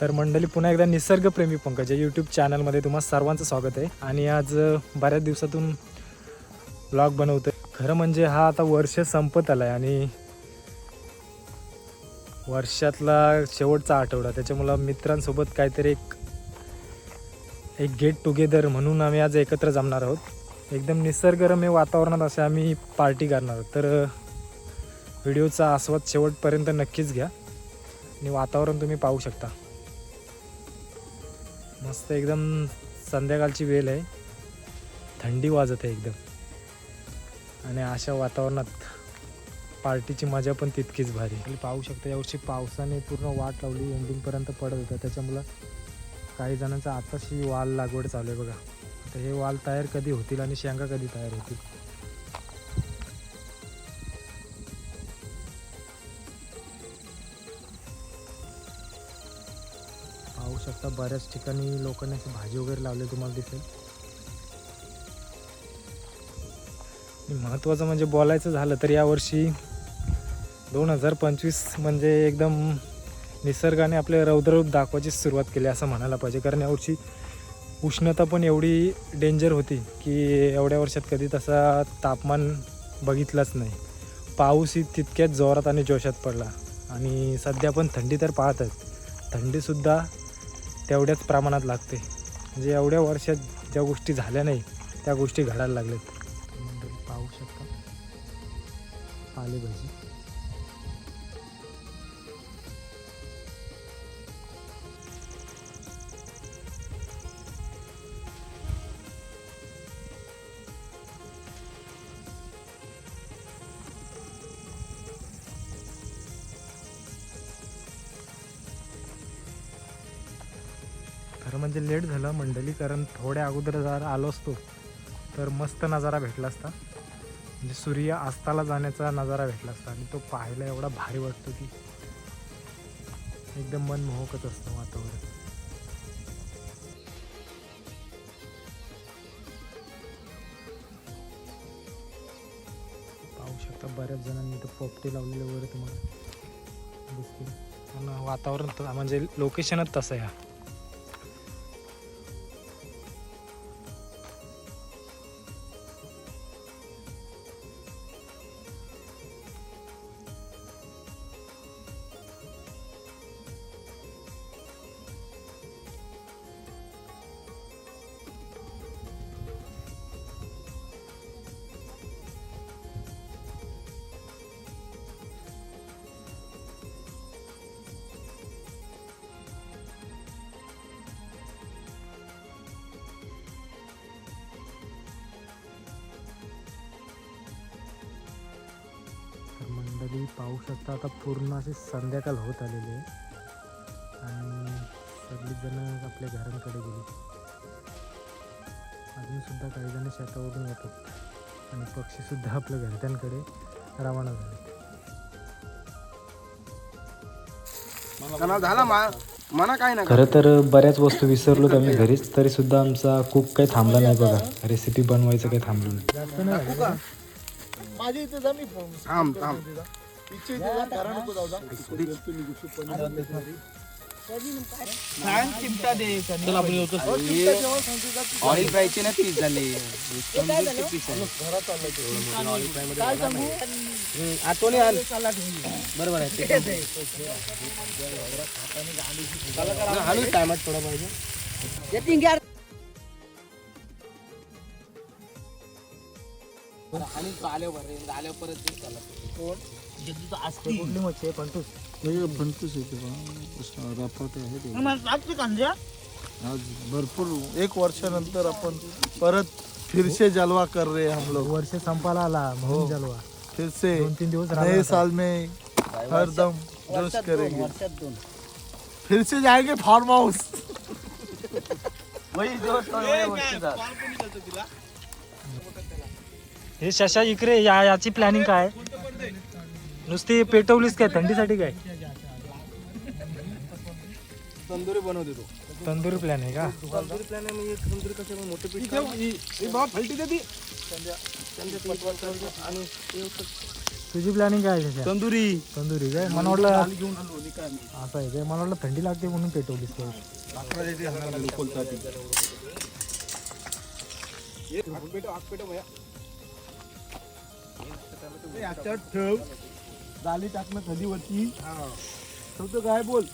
तर मंडळी, पुन्हा एकदा निसर्गप्रेमी पंकज या यूट्यूब चॅनलमध्ये तुम्हा सर्वांचं स्वागत आहे. आणि आज बऱ्याच दिवसातून ब्लॉग बनवतो. खरं म्हणजे हा आता वर्ष संपत आला आहे आणि वर्षातला शेवटचा आठवडा, त्याच्यामुळं मित्रांसोबत काहीतरी एक गेट टुगेदर म्हणून आम्ही आज एकत्र जमणार आहोत. एकदम निसर्गरम्य वातावरणात असे आम्ही पार्टी करणार आहोत. तर व्हिडिओचा आस्वाद शेवटपर्यंत नक्कीच घ्या आणि वातावरण तुम्ही पाहू शकता. मस्त एकदम संध्याकाळची वेळ आहे, थंडी वाजत आहे एकदम, आणि अशा वातावरणात पार्टीची मजा पण तितकीच भारी. पाहू शकता यावर्षी पावसाने पूर्ण वाट लावली, एंडिंगपर्यंत पडत होता. त्याच्यामुळं काही जणांचं आताशी वाल लागवड चालू आहे बघा. तर हे वाल तयार कधी होतील आणि शेंगा कधी तयार होतील. पाहू शकता बऱ्याच ठिकाणी लोकांनी अशी भाजी वगैरे लावली, तुम्हाला दिसेल. महत्त्वाचं म्हणजे बोलायचं झालं तर यावर्षी 2025 म्हणजे एकदम निसर्गाने आपले रौद्ररूप दाखवायची सुरुवात केली असं म्हणायला पाहिजे. कारण यावर्षी उष्णता पण एवढी डेंजर होती की एवढ्या वर्षात कधी तसा तापमान बघितलंच नाही. पाऊसही तितक्याच जोरात आणि जोशात पडला. आणि सध्या पण थंडी तर पाहतच, थंडीसुद्धा तेवढ्याच प्रमाणात लागते. म्हणजे एवढ्या वर्षात ज्या गोष्टी झाल्या नाही त्या गोष्टी घडायला लागल्यात. पाहू शकता पालेभाजी. खरं म्हणजे लेट झालं मंडळी, कारण थोड्या अगोदर जर आलो असतो तर मस्त नजारा भेटला असता. म्हणजे सूर्य अस्ताला जाण्याचा नजारा भेटला असता आणि तो पाहायला एवढा भारी वाटतो की एकदम मनमोहकच असतं वातावरण. पाहू शकता बऱ्याच जणांनी इथं पोपटे लावलेले वगैरे तुम्हाला दिसतील. पण वातावरण म्हणजे लोकेशनच तसं आहे. मंडळी पाहू शकता आता पूर्ण अशी संध्याकाळ होत आलेली आहे आणि सगळीच जण आपल्या घरांकडे गेली. अजूनसुद्धा काही जण शेतावरून येतात आणि पक्षीसुद्धा आपल्या घरच्यांकडे रवाना झाले. खरं तर बऱ्याच वस्तू विसरलो आम्ही घरीच, तरी सुद्धा आमचा कुक काही थांबला नाही बघा. रेसिपी बनवायचं काही थांबलो नाही. जास्त नाही माझ्या इथे जा, मी थांब इथे जा, घरा नको जाऊ जा. चिमटा दे. ऑइल फ्रायचे ना पीस झाले. आठवणी आल बरोबर आहे. हळू टायमात थोडा पाहिजे. आणि आल्यावर परत कुठली मच्छी आहे? फंटूस. फंटूस आज भरपूर 1 वर्षानंतर आपण परत फिरसे जलवा कर रहे हम लोग. वर्ष संपायला आला म्हणून जलवा. फिर से 2-3 दिवस नए साल में हरदम जोश करेंगे. फिर से जाएंगे फार्म हाउस. वही जोश और वही मस्ती. हे शशा इकडे याची प्लॅनिंग काय? नुसती पेटवलीस काय थंडीसाठी? काय तंदुरी बनवते तो. तंदुरी प्लॅन आहे का? तंदुरी प्लॅन आहे. म्हणजे तंदुरी कसं मोठे पीठ बाबा फलटी देती. आणि तुझी प्लॅनिंग काय आहे त्याच्या? तंदुरी तंदुरी काय मला वाटलं आली घेऊन आलो नाही काय असं आहे काय मला वाटलं थंडी लागते म्हणून पेटवलीस काय याच्यात ठेव जाली टाकणं खालीवरती ठेवतो काय बोल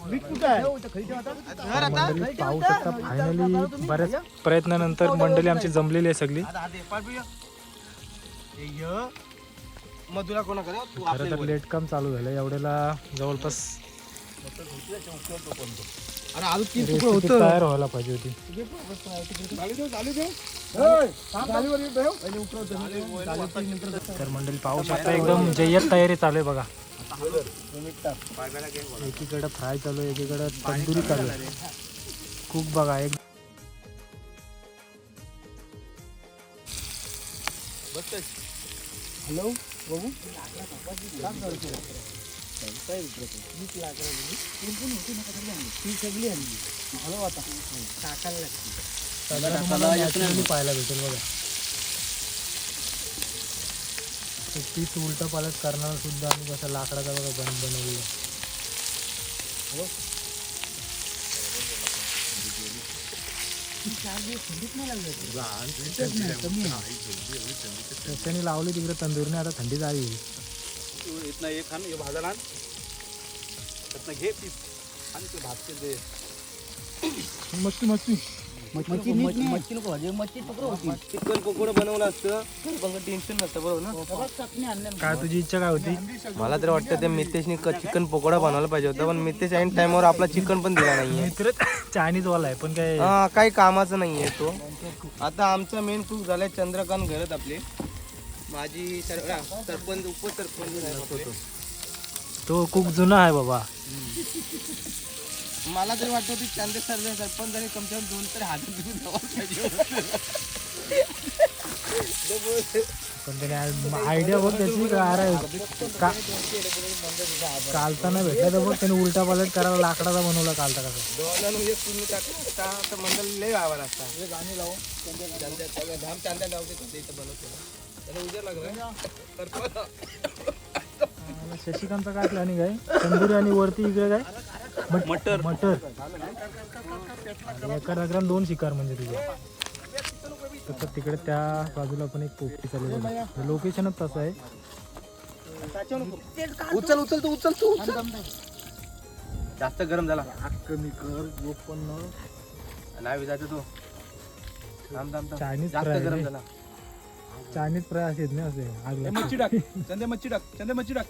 मंडळी पाहू शकता फायनली बऱ्याच प्रयत्नानंतर मंडळी आमची जमलेली आहे सगळी. मधुरा कोणा करा तू खरं तर लेट काम चालू झालं एवढ्याला जवळपास अरे अजून रेसिपी तयार व्हायला पाहिजे होती. तर मंडळी पाहू शकता एकदम जय्यत तयारी चालू आहे बघा. एकीकडे फ्राय चालू आहे एकीकडे तंदुरी चालू आहे. खूप बघा एक हॅलो बघू पाहायला भेटेल बघा. तीच उलटा पालट करणार सुद्धा आम्ही कसं लाकडाचा बघा बनवलेला. त्याच्याने लावली तिकडे तंदूरने आता थंडी झाली. मस्ती मस्ती चिकन पकोडा बनवलं असतं तर टेन्शन नसतं बरोबर ना. काय तुझी इच्छा काय होती? मला तर वाटतं त्या मितेशने चिकन पकोडा बनवायला पाहिजे होता पण मितेश ऐन टाइमवर आपला चिकन पण दिला नाहीये. मित्र चायनीज वाला आहे पण काय हा काही कामाचा नाहीये तो. आता आमचा मेन कुक झालाय चंद्रकांत घरत आपले माझी सरपंच उपसरपंच. तो खूप जुना आहे बाबा. मला तरी वाटतं की चंद्र सरपंच जरी कमसे कम 2 तरी हात देऊन द्यावा पाहिजे. पण त्याने आयडिया बघ त्याची कालताना भेटला तर बघ त्याने उलटा पालट करायला लाकडाचा बनवला कालता कसं. मंडळ लय आवाज असता गाणी लावून चांद्या लावते इथं बनवतो त्याला उद्या लागला. शशिकांतचा काय प्लॅनिंग आहे? तंदुरी आणि वरती इकडे काय मटर मटर एका रगराम 2 शिकार म्हणजे तुझे. तर तिकडे त्या बाजूला पण एक पोपटी चालू आहे. लोकेशनच तसं आहे. उचल उचल तू उचल तू जास्त गरम झाला कमी कर ओपन नाही विजायचं तो चायनीज जास्त फ्राय गरम झाला. चायनीज फ्राय असेल ना असे आग मच्छी टाक चंदे मच्छी टाक चंदे मच्छी टाक.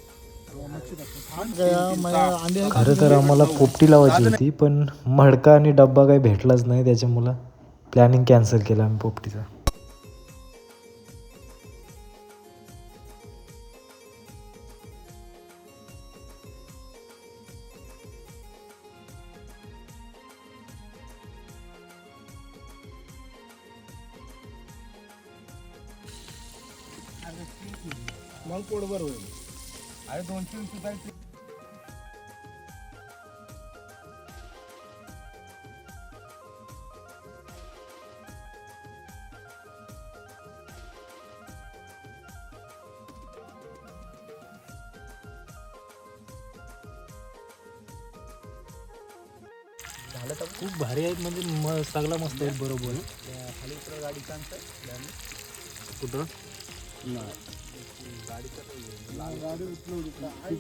खरं तर आम्हाला पोपटी लावायची होती पण मडका आणि डब्बा काही भेटलाच नाही त्याच्यामुळं प्लॅनिंग कॅन्सल केलं आम्ही पोपटीचा. मग पोटभर होईल. अरे 220 रुपये झालं तर खूप भारी आहेत म्हणजे सगळा मस्त आहेत बरोबर. खाली उतर गाडीचा कुठं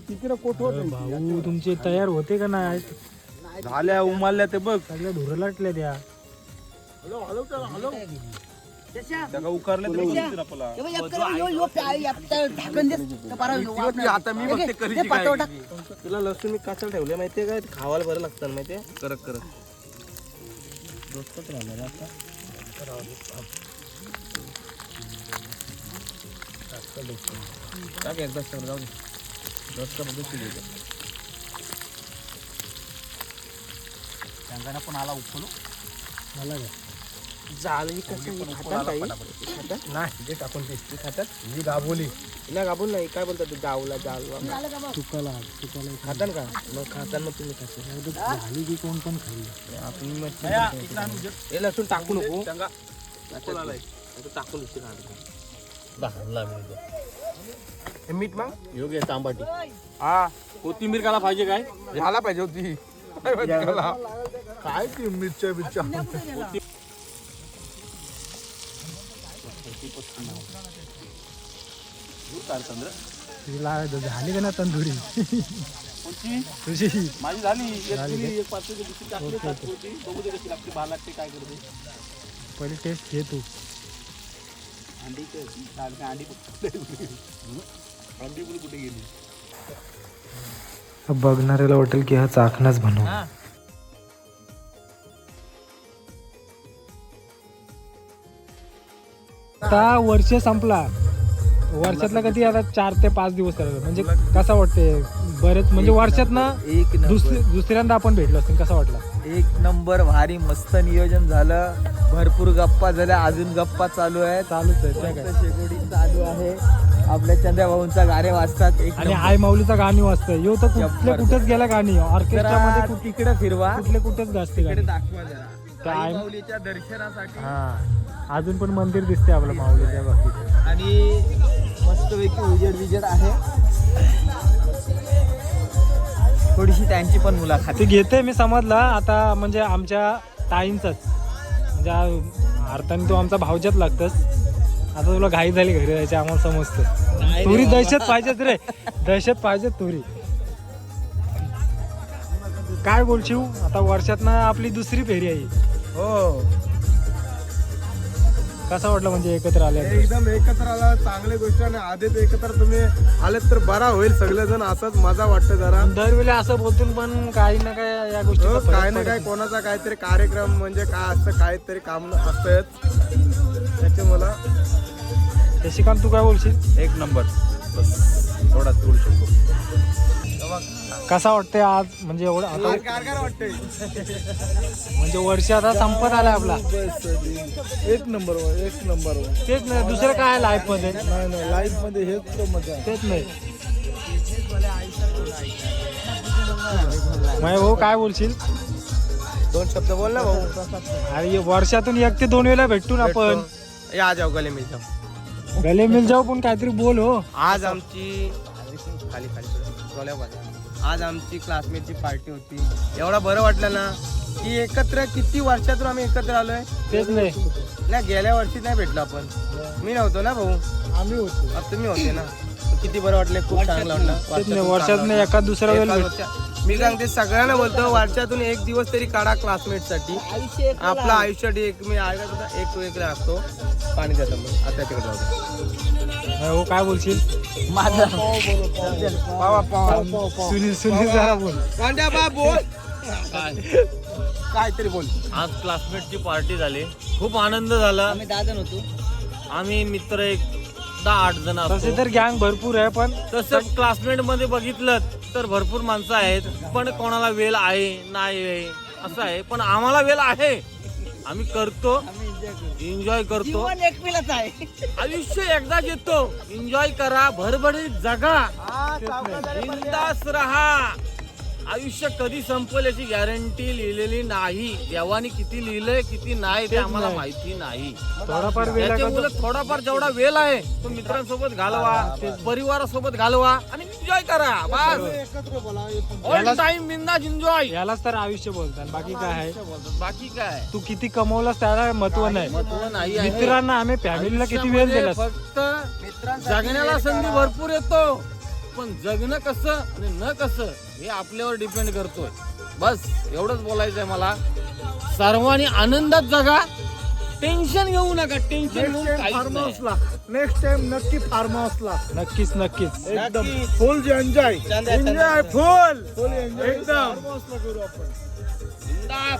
तिकडे कोठवत भाऊ तुमचे तयार होते का नाही? झाल्या उमाल्या ते बघ सगळ्या धुरलाटल्या त्या. आता मी बघते करीची काय तुला लसूण मी काचल ठेवले माहितीये काय खावायला बरं लागतं माहितीये करत करत दोस्तच राहणार आता. टाक एकदा सर जाऊ दे दोस्त बघत त्यांना पण आला उपलो मला काय जाळ ही कसं खातात काही खातात नाही ते टाकून ते खातात ही गाबोली नाही गाबून नाही काय बोलतात जावला जावला चुकाला खातात का मग खातात मग तुम्ही खाता झाली की कोण पण खाल्ली आपण मग हे लसूण टाकू नको टाकून मीठ मग योग्य तांबाटी हा कोथिंबीर काला पाहिजे काय मला पाहिजे होती काय ती मिरच्या बिरच्या तिला झाली का ना तंदुरी तुझी माझी झाली झाली का? एक पाच टाकली बघू दे कशी लागते बाला लागते काय करते पहिली टेस्ट घे तू अंडी अंडी अंडी पण कुठे गेली बघणाऱ्याला वाटेल की हा चाकणाच बनव आता वर्ष संपला वर्षातला कधी आता 4 ते 5 दिवस राहिले म्हणजे कसा वाटते बरेच म्हणजे वर्षात ना एक दुसऱ्यांदा आपण भेटलो असतो कसा वाटला एक नंबर भारी मस्त नियोजन झालं भरपूर गप्पा झाल्या अजून गप्पा चालू आहेत चालूच आहे त्या काय शेकोटी चालू आहे आपल्या चंद्या भाऊंचा गाणे वाजतात एक आणि आई माऊलीचा गाणी वाजतं येऊ तर कुठले कुठेच गेला गाणी ऑर्केस्ट्रा मध्ये जरा तिकडे फिरवा कुठले कुठेच गाजते तिकडे गाणी दाखवा जरा काय? आई माऊलीच्या दर्शनासाठी हा अजून पण मंदिर दिसते आपलं माऊलीच्या बाबतीत आणि मस्तपैकी उजेड आहे थोडीशी त्यांची पण मुलाखत ते घेते मी समजला आता म्हणजे आमच्या ताईंचाच म्हणजे अर्थाने तो आमचा भावजात लागतच आता तुला घाई झाली घरी जायची आम्हाला समजतं तुरी दहशत पाहिजेत रे दहशत पाहिजेत तुरी काय बोलशील आता वर्षात ना आपली दुसरी फेरी आहे हो कसा वाटलं म्हणजे एकत्र आले एकदम एकत्र आला चांगली गोष्ट आणि आधीच एकत्र तुम्ही आलेत तर बरा होईल सगळेजण असंच मजा वाटतं जरा दरवेळी असं बोलतून पण काही ना काही या गोष्टी हो, काय ना काय कोणाचा काहीतरी कार्यक्रम म्हणजे काय असतं काहीतरी काम असतंच त्याचे मला शशिकांत तू काय बोलशील एक नंबर बस एवढाच बोलू शकतो कसा वाटतंय आज म्हणजे एवढं आता कारकार वाटते म्हणजे वर्ष आता संपत आलाय आपला एक नंबर तेच नाही दुसरं काय लाईफ मध्ये नाही लाईफ मध्ये हेच तर मजा आहे. तेच नाही भाऊ काय बोलशील दोन शब्द बोल ना भाऊ अरे वर्षातून 1 ते 2 वेळा भेटून आपण या जाऊ गले मिल जाऊ गले मिल जाऊ पण काहीतरी बोल हो आज आमची खाली आज आमची क्लासमेटची पार्टी होती एवढा बरं वाटलं ना की एकत्र किती वर्षातून आम्ही एकत्र आलोय तेच नाही ना गेल्या वर्षी नाही भेटलो आपण मी नव्हतो ना भाऊ आम्ही होतो अब तुम्ही होते ना किती बरं वाटलं खूप चांगलं तेच नाही वाटलं वर्षातून एखाद दुसरा वेळ भेट मी सांगते सगळ्यांना बोलतो वर्षातून एक दिवस तरी काढा क्लासमेट साठी आपलं आयुष्य एक मी एक तो एक असतो पाणी देतो मग आता तिकडे जाऊ हो काय बोलशील सुनील जरा बोल बोल काहीतरी बोल आज क्लासमेटची पार्टी झाली खूप आनंद झाला आम्ही 10 जण होतो आम्ही मित्र एक 10-8 जण तसे असतो तर गँग भरपूर आहे पण तसं क्लासमेट मध्ये बघितलं तर भरपूर माणसं आहेत पण कोणाला वेळ आहे नाही आहे असं आहे पण आम्हाला वेळ आहे आम्ही करतो एन्जॉय करतो एकमेलाच आहे आयुष्य एकदाच येतो एन्जॉय करा भरभरीत जगा बिंदास रहा आयुष्य कधी संपेल याची गॅरंटी लिहिलेली नाही देवानी किती लिहिलंय किती नाही ते आम्हाला माहिती नाही थोडाफार वेळ त्याच्यामुळे थोडाफार जेवढा वेळ आहे तो मित्रांसोबत घालवा परिवारासोबत घालवा आणि एन्जॉय करा बस ऑल टाइम बिंदास एन्जॉय यालाच तर आयुष्य बोलतात बाकी काय आहे बाकी काय तू किती कमवलास त्याला महत्व नाही महत्व नाही आहे. मित्रांना आम्ही फॅमिलीला किती वेळ आयुष्यामध्ये दिलास फक्त जगण्याला संधी भरपूर येतो पण जगणं कसं आणि न कसं हे आपल्यावर डिपेंड करतोय बस एवढंच बोलायचंय मला सर्वांनी आनंदात जगा टेन्शन घेऊ नका टेन्शन घेऊन काहीच फार्म नाही. हाऊसला नेक्स्ट टाइम नक्की फार्म हाऊसला नक्कीच एकदम फुल एन्जॉय चंद्या, फुल एन्जॉय एकदम फार्म हाऊसला करू आपण बिंदास